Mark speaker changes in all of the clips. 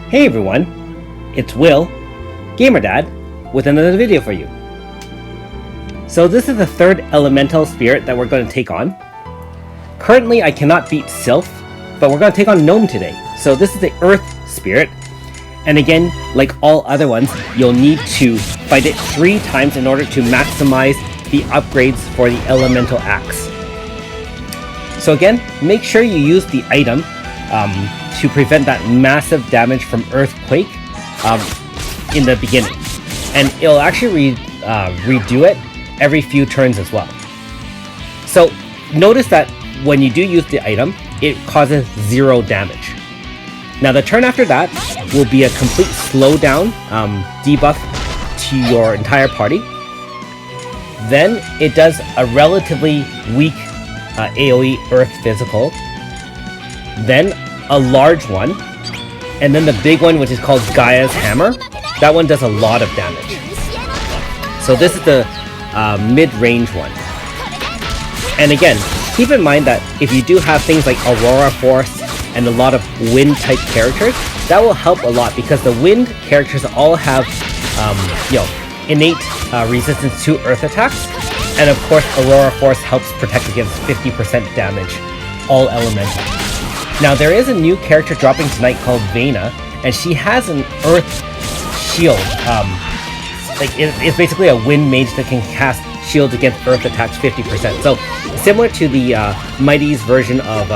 Speaker 1: Hey everyone, it's Will, GamerDad, with another video for you. So this is the third elemental spirit that we're going to take on. Currently I cannot beat Sylph, but we're going to take on Gnome today. So this is the Earth spirit, and again, like all other ones, you'll need to fight it 3 times in order to maximize the upgrades for the elemental axe. So again, make sure you use the item to prevent that massive damage from Earthquake in the beginning. And it'll actually redo it every few turns as well. So notice that when you do use the item, it causes 0 damage. Now the turn after that will be a complete slowdown debuff to your entire party. Then it does a relatively weak AoE Earth Physical. Then a large one, and then the big one, which is called Gaia's Hammer. That one does a lot of damage. So this is the mid-range one. And again, keep in mind that if you do have things like Aurora Force and a lot of wind type characters, that will help a lot because the wind characters all have innate resistance to earth attacks. And of course, Aurora Force helps protect against 50% damage, all elemental. Now there is a new character dropping tonight called Vayna, and she has an earth shield. It's basically a wind mage that can cast shields against earth attacks 50%. So similar to the Mighty's version of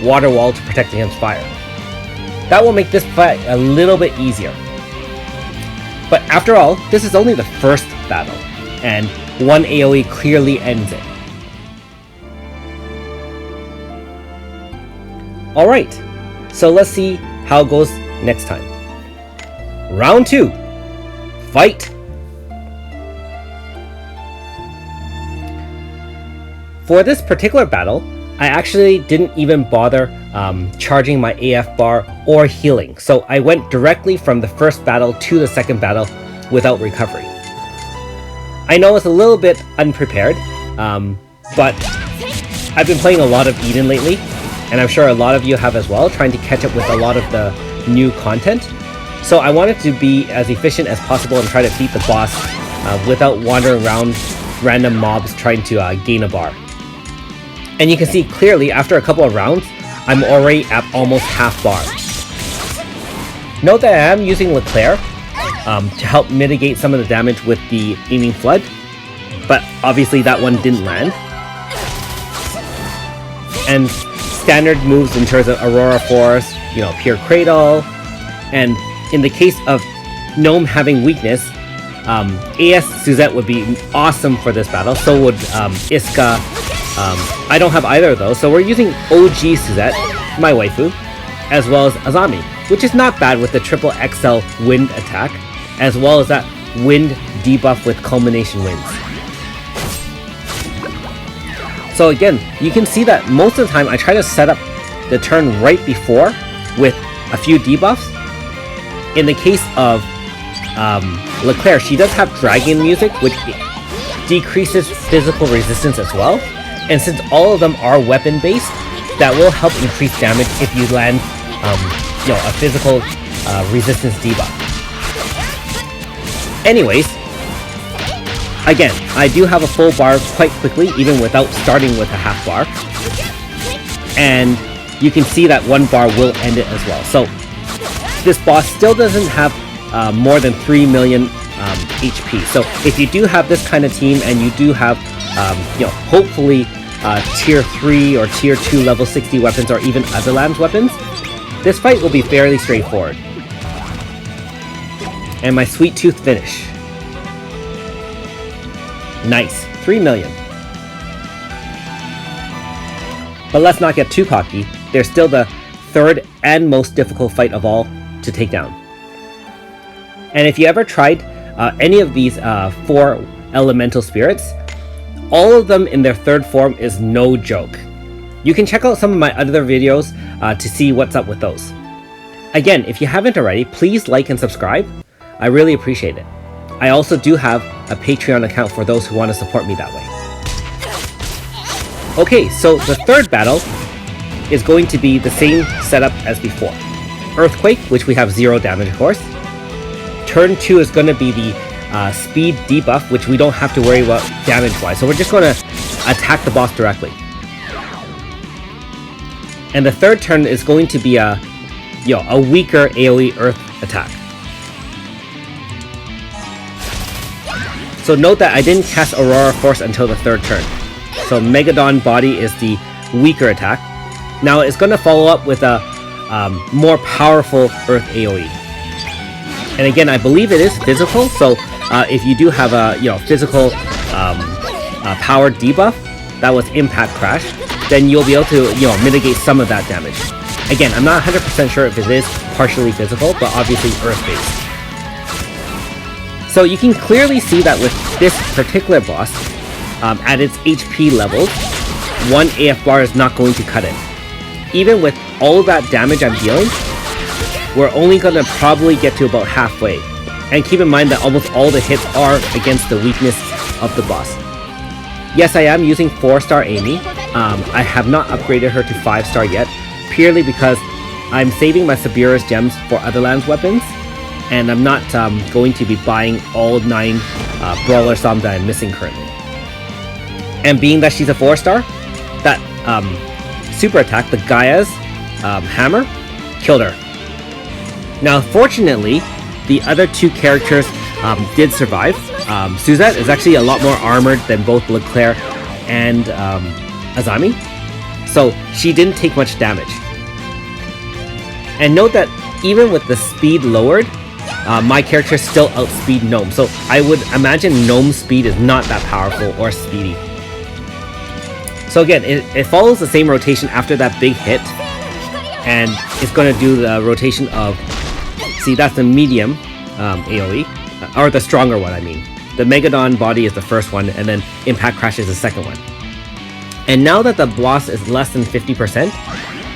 Speaker 1: water wall to protect against fire. That will make this fight a little bit easier. But after all, this is only the first battle, and 1 AoE clearly ends it. Alright, so let's see how it goes next time. Round 2. Fight! For this particular battle, I actually didn't even bother charging my AF bar or healing, so I went directly from the first battle to the second battle without recovery. I know it's a little bit unprepared, but I've been playing a lot of Eden lately, and I'm sure a lot of you have as well, trying to catch up with a lot of the new content. So I wanted to be as efficient as possible and try to beat the boss without wandering around random mobs trying to gain a bar. And you can see clearly after a couple of rounds, I'm already at almost half bar. Note that I am using Leclerc to help mitigate some of the damage with the Aiming Flood, but obviously that one didn't land. And standard moves in terms of Aurora Force, Pure Cradle, and in the case of Gnome having weakness, AS Suzette would be awesome for this battle, so would Iska. I don't have either of those, so we're using OG Suzette, my waifu, as well as Azami, which is not bad with the triple XL wind attack, as well as that wind debuff with culmination winds. So again, you can see that most of the time I try to set up the turn right before with a few debuffs. In the case of Leclerc, she does have dragon music, which decreases physical resistance as well. And since all of them are weapon based, that will help increase damage if you land a physical resistance debuff. Anyways, again, I do have a full bar quite quickly, even without starting with a half bar. And you can see that 1 bar will end it as well. So this boss still doesn't have more than 3 million HP. So if you do have this kind of team and you do have, hopefully tier 3 or tier 2 level 60 weapons or even other lands weapons, this fight will be fairly straightforward. And my sweet tooth finish. Nice, 3 million. But let's not get too cocky. They're still the third and most difficult fight of all to take down. And if you ever tried any of these 4 elemental spirits, all of them in their third form is no joke. You can check out some of my other videos to see what's up with those. Again, if you haven't already, please like and subscribe. I really appreciate it. I also do have a Patreon account for those who want to support me that way. Okay, so the third battle is going to be the same setup as before. Earthquake, which we have 0 damage, of course. Turn 2 is going to be the speed debuff, which we don't have to worry about damage-wise. So we're just going to attack the boss directly. And the third turn is going to be a weaker AoE Earth attack. So note that I didn't cast Aurora Force until the third turn. So Megadon Body is the weaker attack. Now it's going to follow up with a more powerful Earth AoE. And again, I believe it is physical. So if you do have a physical powered debuff that was Impact Crash, then you'll be able to mitigate some of that damage. Again, I'm not 100% sure if it is partially physical, but obviously Earth-based. So you can clearly see that with this particular boss, at its HP levels, 1 AF bar is not going to cut it. Even with all that damage I'm dealing, we're only going to probably get to about halfway. And keep in mind that almost all the hits are against the weakness of the boss. Yes, I am using 4-star Amy. I have not upgraded her to 5-star yet, purely because I'm saving my Sabira's gems for Otherlands weapons, and I'm not going to be buying all 9 Brawler Som that I'm missing currently. And being that she's a 4-star, that super attack, the Gaia's hammer, killed her. Now, fortunately, the other 2 characters did survive. Suzette is actually a lot more armored than both Leclerc and Azami, so she didn't take much damage. And note that even with the speed lowered, my character still outspeed Gnome, so I would imagine Gnome's speed is not that powerful or speedy. So again, it follows the same rotation after that big hit, and it's going to do the rotation of, see, that's the medium AoE, or the stronger one, I mean. The Megadon Body is the first one, and then Impact Crash is the second one. And now that the boss is less than 50%,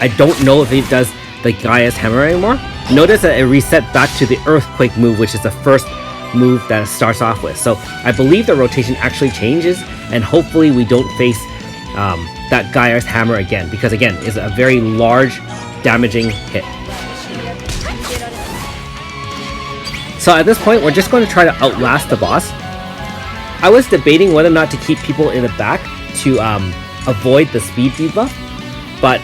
Speaker 1: I don't know if it does the Gaia's Hammer anymore. Notice that it reset back to the Earthquake move, which is the first move that it starts off with. So I believe the rotation actually changes, and hopefully we don't face that Gaia's Hammer again, because again, it's a very large, damaging hit. So at this point, we're just going to try to outlast the boss. I was debating whether or not to keep people in the back to avoid the speed debuff, but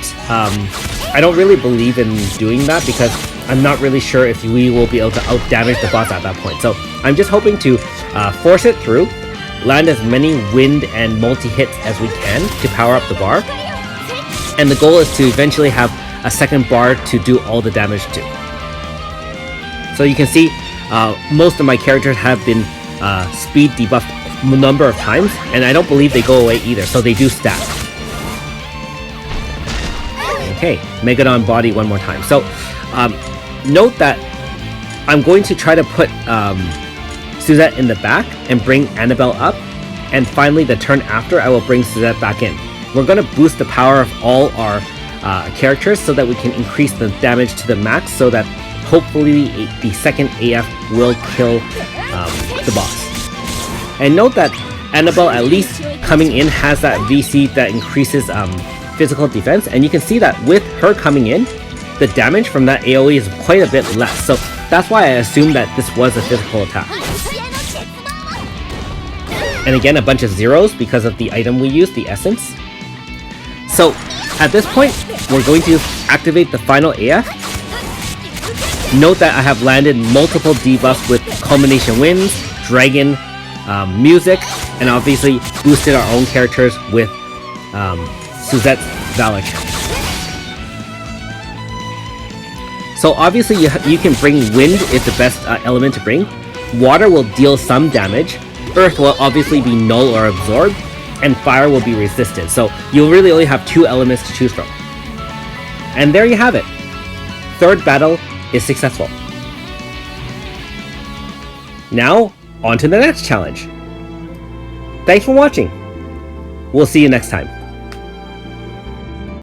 Speaker 1: I don't really believe in doing that because I'm not really sure if we will be able to out-damage the boss at that point. So I'm just hoping to force it through, land as many wind and multi-hits as we can to power up the bar, and the goal is to eventually have a second bar to do all the damage to. So you can see most of my characters have been speed debuffed a number of times, and I don't believe they go away either, so they do stack. Okay, Megadon Body one more time. So note that I'm going to try to put Suzette in the back and bring Annabelle up, and finally the turn after I will bring Suzette back in. We're going to boost the power of all our characters so that we can increase the damage to the max, so that hopefully the second AF will kill the boss. And note that Annabelle, at least coming in, has that VC that increases physical defense, and you can see that with her coming in, the damage from that AoE is quite a bit less, so that's why I assumed that this was a physical attack. And again, a bunch of zeros because of the item we used, the essence. So at this point, we're going to activate the final AF. Note that I have landed multiple debuffs with Culmination Winds, Dragon, music, and obviously boosted our own characters with Suzette's Valor Check. So obviously you can bring wind is the best element to bring. Water will deal some damage. Earth will obviously be null or absorbed, and fire will be resisted. So you'll really only have 2 elements to choose from. And there you have it. Third battle is successful. Now, on to the next challenge. Thanks for watching. We'll see you next time.